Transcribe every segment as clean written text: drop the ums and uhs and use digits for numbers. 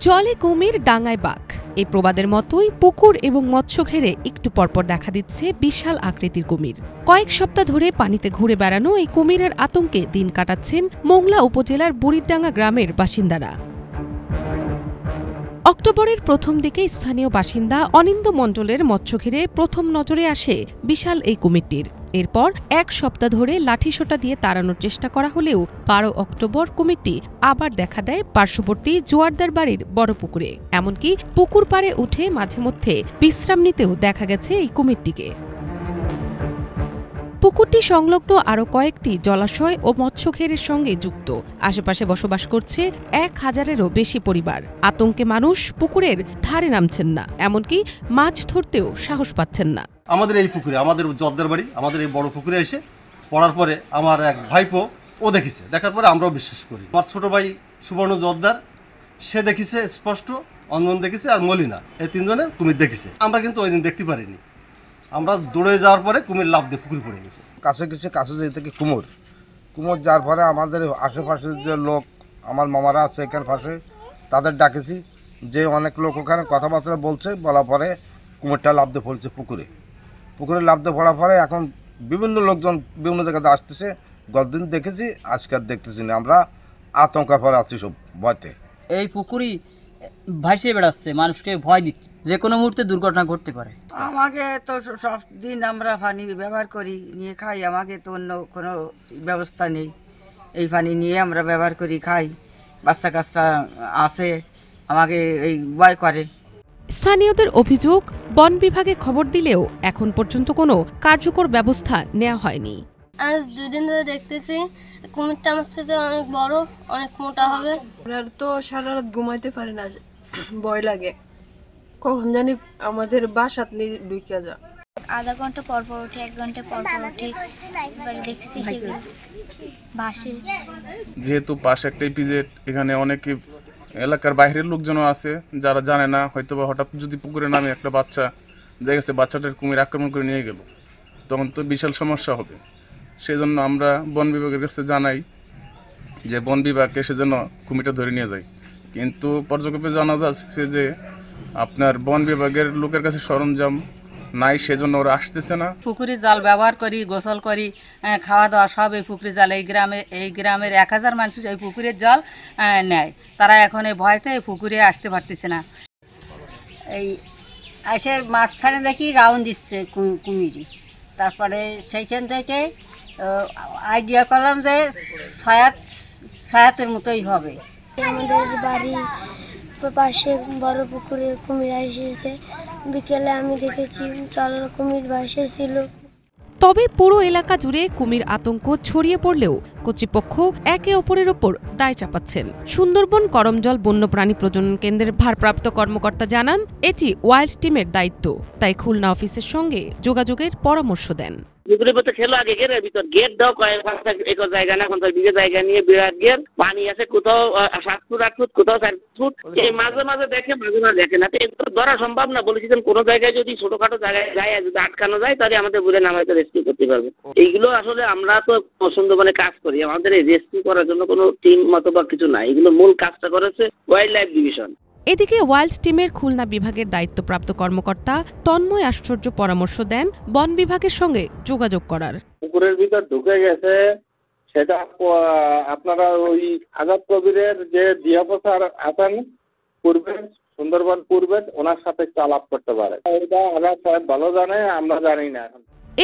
জলে কুমির ডাঙায় বাঘ এই প্রবাদের মতোই পুকুর এবং মৎস্য ঘেরে একটু পরপর দেখা দিচ্ছে বিশাল আকৃতির কুমির। কয়েক সপ্তাহ ধরে পানিতে ঘুরে বেড়ানো এই কুমিরের আতঙ্কে দিন কাটাচ্ছেন মোংলা উপজেলার বুড়িরডাঙ্গা গ্রামের বাসিন্দারা। অক্টোবরের প্রথম দিকে স্থানীয় বাসিন্দা অনিন্দ মণ্ডলের মৎস্য ঘেরে প্রথম নজরে আসে বিশাল এই কুমিরটির। এরপর এক সপ্তাহ ধরে লাঠিসোঁটা দিয়ে তাড়ানোর চেষ্টা করা হলেও ১২ অক্টোবর কুমিরটি আবার দেখা দেয় পার্শ্ববর্তী জোয়ারদার বাড়ির বড় পুকুরে। এমনকি পুকুর পাড়ে উঠে মাঝে মধ্যে বিশ্রাম নিতেও দেখা গেছে এই কুমিরটিকে। পুকুরটি সংলগ্ন আরও কয়েকটি জলাশয় ও মৎস্যঘেরের সঙ্গে যুক্ত। আশেপাশে বসবাস করছে ১,০০০-এরও বেশি পরিবার। আতঙ্কে মানুষ পুকুরের ধারে নামছেন না, এমনকি মাছ ধরতেও সাহস পাচ্ছেন না। আমাদের এই পুকুরে, আমাদের জর্দার বাড়ি, আমাদের এই বড় পুকুরে এসে পড়ার পরে আমার এক ভাইপো ও দেখেছে, দেখার পরে আমরাও বিশ্বাস করি। আমার ছোট ভাই সুবর্ণ জর্দার সে দেখেছে স্পষ্ট, অঞ্জন দেখেছে আর মলিনা, এই তিনজনে কুমির দেখেছে। আমরা কিন্তু ওই দিন দেখতে পারিনি। আমরা দৌড়ে যাওয়ার পরে কুমির লাফ দিয়ে পুকুরে পড়ে গেছে। কাছে যেতে থেকে কুমির যার পরে আমাদের আশেপাশের যে লোক, আমার মামারা আছে এখানে পাশে, তাদের ডাকেছি, যে অনেক লোক ওখানে কথাবার্তা বলছে, বলার পরে কুমিরটা লাফ দিয়ে পড়ছে পুকুরে লাফ দিয়ে পড়ার পরে এখন বিভিন্ন লোকজন বিভিন্ন জায়গাতে আসতেছে। গতদিন দেখেছি, আজকে আর দেখতেছি না। আমরা আতঙ্কের পরে আছি সব ভয়তে। এই পুকুরই ভাসিয়ে বেড়াচ্ছে, মানুষকে ভয় দিচ্ছে, যে কোনো মুহূর্তে দুর্ঘটনা ঘটতে পারে। আমাকে তো সব দিন আমরা পানি ব্যবহার করি, নিয়ে খাই। আমাকে তো অন্য কোনো ব্যবস্থা নেই, এই পানি নিয়ে আমরা ব্যবহার করি, খাই। বাচ্চা কাচ্চা আছে, আমাকে এই ভয় করে। স্থানীয়দের অভিযোগ, বন বিভাগে খবর দিলেও এখন পর্যন্ত কোনো কার্যকর ব্যবস্থা নেওয়া হয়নি। আজ 2 দিন ধরে দেখতেছি কুমিরটা আমার সাথে অনেক বড়, অনেক মোটা হবে। আমরা তো সারা রাত ঘুমাইতে পারি না, ভয় লাগে, কখন জানি আমাদের বাসাত ঢুকে যা। আধা ঘন্টা পর পর উঠে, 1 ঘন্টা পর পর উঠে এবার দেখছি সেগুলো ভাসে। যেহেতু পাশে একটা ইপিজেড, এখানে অনেকে এলাকার বাইরের লোকজনও আছে যারা জানে না, হয়তো বা হঠাৎ যদি পুকুরে নামে একটা বাচ্চা দেখেছে, বাচ্চাটার কুমির আক্রমণ করে নিয়ে গেল, তখন তো বিশাল সমস্যা হবে। সেজন্য আমরা বন বিভাগের কাছে জানাই যে বন বিভাগকে সেজন্য কুমিরটা ধরে নিয়ে যায়। কিন্তু পর্যবেক্ষণে জানা যাচ্ছে যে আপনার বন বিভাগের লোকের কাছে সরঞ্জাম নাই, সেজন্য ওরা আসতেছে না। পুকুরি জাল ব্যবহার করি, গোসল করি, খাওয়া দাওয়া সব এই পুকুরি জাল। এই গ্রামের 1000 মানুষ এই পুকুরের জল নেয়। তারা এখন এই ভয়তে এই পুকুরে আসতে পারতেছে না। এই এসে মাঝখানে দেখি রাউন্ড দিচ্ছে কুমিরি। তারপরে সেইখান থেকে আইডিয়া করলাম যে ছায়াতের মতোই হবে। আমাদের বাড়ি পাশে বড় পুকুরে কুমির এসেছে। বিকেলে আমি দেখেছি কুমির ভাসেছিল। তবে পুরো এলাকা জুড়ে কুমির আতঙ্ক ছড়িয়ে পড়লেও কর্তৃপক্ষ একে অপরের ওপর দায় চাপাচ্ছেন। সুন্দরবন করমজল বন্যপ্রাণী প্রজনন কেন্দ্রের ভারপ্রাপ্ত কর্মকর্তা জানান, এটি ওয়াইল্ড টিমের দায়িত্ব, তাই খুলনা অফিসের সঙ্গে যোগাযোগের পরামর্শ দেন। পুকুরের ভিতরে খেলো, আগে গেটের ভিতর গেট দাও, কয়েক জায়গা না, 50 বিঘা জায়গা নিয়ে বিরাট গেট, পানি আছে কোথাও 7 ফুট 8 ফুট, কোথাও 4 ফুট। এই মাঝে মাঝে দেখে, মাঝে মাঝে দেখে না, তো ধরা সম্ভব না। বলেছিলেন কোনো জায়গায় যদি ছোটখাটো জায়গায় যায়, যদি আটকানো যায়, তাহলে আমাদের বুড়ে নামাইতে রেস্কিউ করতে পারবে। এইগুলো আসলে আমরা তো সুন্দরবনে কাজ করি, আমাদের এই রেস্কিউ করার জন্য কোনো টিম অথবা কিছু নাই। এগুলো মূল কাজটা করেছে ওয়াইল্ড লাইফ ডিভিশন। এদিকে ওয়াইল্ড টিমের খুলনা বিভাগের দায়িত্বপ্রাপ্ত কর্মকর্তা তন্ময় আশ্চর্য পরামর্শ দেন বন বিভাগের সঙ্গে যোগাযোগ করার। পুকুরের ভিতর ঢুকে গেছে, সেটা আপনারা ওই আজাদ কবিরের যে ডিএফ স্যার আছেন পূর্বে, সুন্দরবন পূর্বে, ওনার সাথে একটু আলাপ করতে পারে। এটা আজাদ সাহেব ভালো জানে, আমরা জানি না।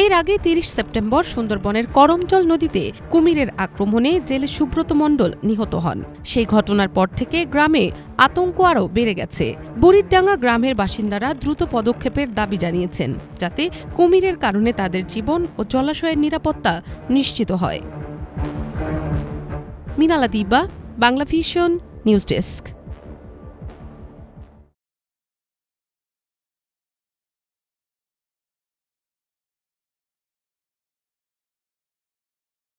এর আগে 30 সেপ্টেম্বর সুন্দরবনের করমজল নদীতে কুমিরের আক্রমণে জেলে সুব্রত মণ্ডল নিহত হন। সেই ঘটনার পর থেকে গ্রামে আতঙ্ক আরও বেড়ে গেছে। বুড়িরডাঙ্গা গ্রামের বাসিন্দারা দ্রুত পদক্ষেপের দাবি জানিয়েছেন, যাতে কুমিরের কারণে তাদের জীবন ও জলাশয়ের নিরাপত্তা নিশ্চিত হয়। মিনালা দিবা, বাংলা ভিশন, নিউজ ডেস্ক।